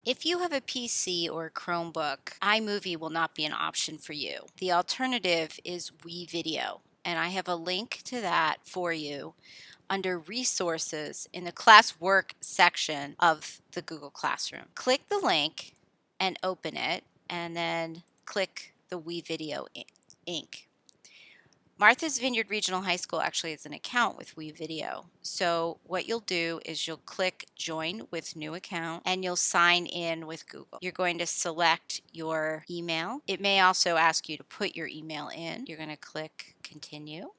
If you have a PC or a Chromebook, iMovie will not be an option for you. The alternative is WeVideo, and I have a link to that for you under Resources in the Classwork section of the Google Classroom. Click the link and open it, and then click the WeVideo Inc. Martha's Vineyard Regional High School actually has an account with WeVideo. So what you'll do is you'll click Join with New Account and you'll sign in with Google. You're going to select your email. It may also ask you to put your email in. You're going to click Continue.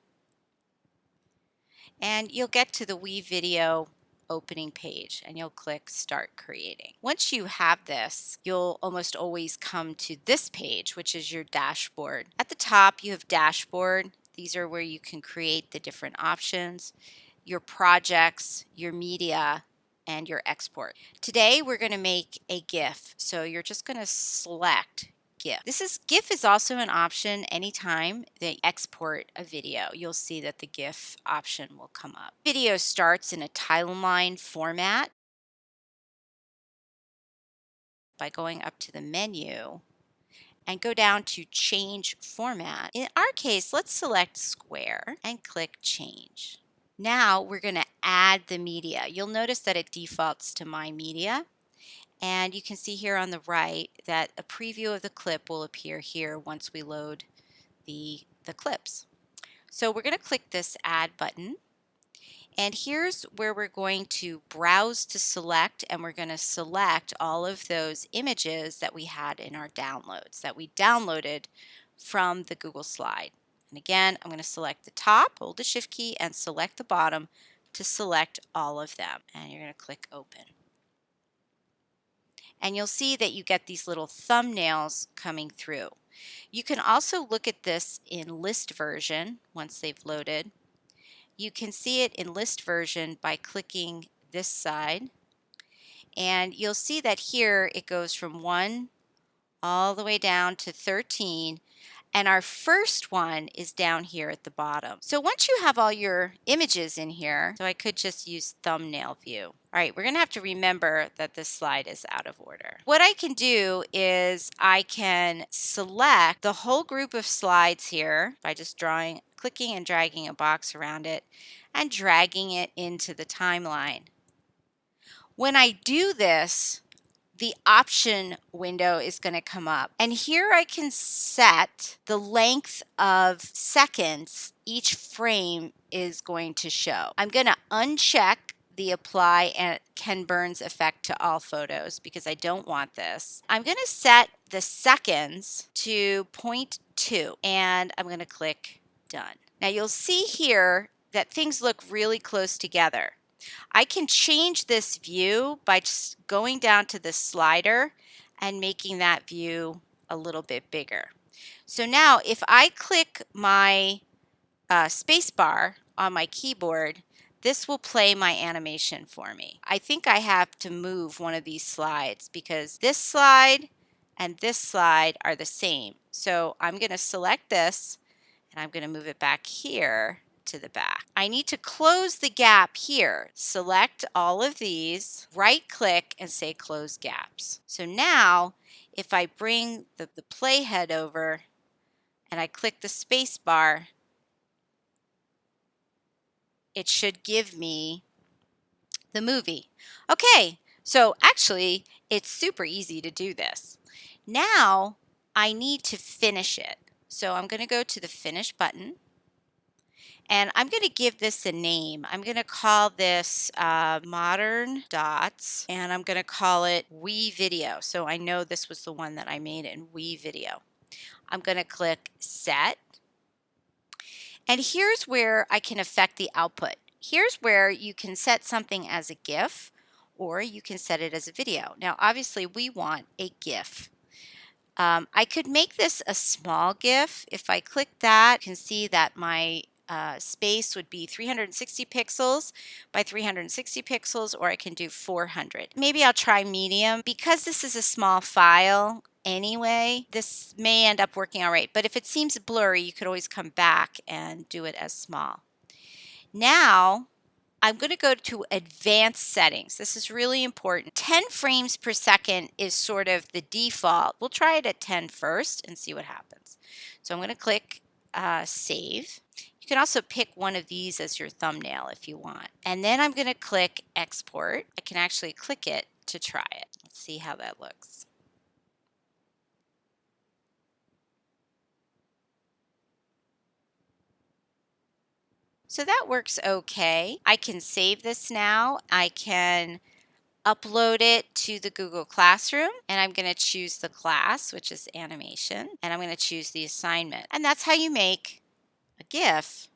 And you'll get to the WeVideo opening page and you'll click Start Creating. Once you have this, you'll almost always come to this page, which is your dashboard. At the top, you have Dashboard. These are where you can create the different options, your projects, your media, and your export. Today, we're going to make a GIF. So you're just going to select GIF. GIF is also an option anytime they export a video. You'll see that the GIF option will come up. Video starts in a timeline format by going up to the menu and go down to Change Format. In our case, let's select Square and click Change. Now we're going to add the media. You'll notice that it defaults to My Media. And you can see here on the right that a preview of the clip will appear here once we load the clips. So we're going to click this Add button. And here's where we're going to browse to select, and we're going to select all of those images that we had in our downloads that we downloaded from the Google slide. And again, I'm going to select the top, hold the Shift key, and select the bottom to select all of them. And you're going to click Open. And you'll see that you get these little thumbnails coming through. You can also look at this in list version once they've loaded. You can see it in list version by clicking this side, and you'll see that here it goes from 1 all the way down to 13, and our first one is down here at the bottom. So once you have all your images in here, so I could just use thumbnail view. All right, we're going to have to remember that this slide is out of order. What I can do is I can select the whole group of slides here by just clicking and dragging a box around it and dragging it into the timeline. When I do this, the option window is going to come up. And here I can set the length of seconds each frame is going to show. I'm going to uncheck the apply and Ken Burns effect to all photos because I don't want this. I'm going to set the seconds to 0.2 and I'm going to click Done. Now you'll see here that things look really close together. I can change this view by just going down to the slider and making that view a little bit bigger. So now if I click my space bar on my keyboard, this will play my animation for me. I think I have to move one of these slides because this slide and this slide are the same. So I'm going to select this and I'm going to move it back here to the back. I need to close the gap here. Select all of these, right click and say close gaps. So now if I bring the playhead over and I click the space bar, it should give me the movie. Okay, so actually it's super easy to do this. Now I need to finish it. So I'm going to go to the Finish button. And I'm going to give this a name. I'm going to call this Modern Dots, and I'm going to call it WeVideo. So I know this was the one that I made in WeVideo. I'm going to click Set. And here's where I can affect the output. Here's where you can set something as a GIF, or you can set it as a video. Now, obviously, we want a GIF. I could make this a small GIF. If I click that, you can see that my space would be 360 pixels by 360 pixels, or I can do 400. Maybe I'll try medium. Because this is a small file anyway, this may end up working all right. But if it seems blurry, you could always come back and do it as small. Now, I'm going to go to advanced settings. This is really important. 10 frames per second is sort of the default. We'll try it at 10 first and see what happens. So I'm going to click save. You can also pick one of these as your thumbnail if you want. And then I'm going to click export. I can actually click it to try it. Let's see how that looks. So that works okay. I can save this now. I can upload it to the Google Classroom, and I'm going to choose the class, which is animation, and I'm going to choose the assignment. And that's how you make a GIF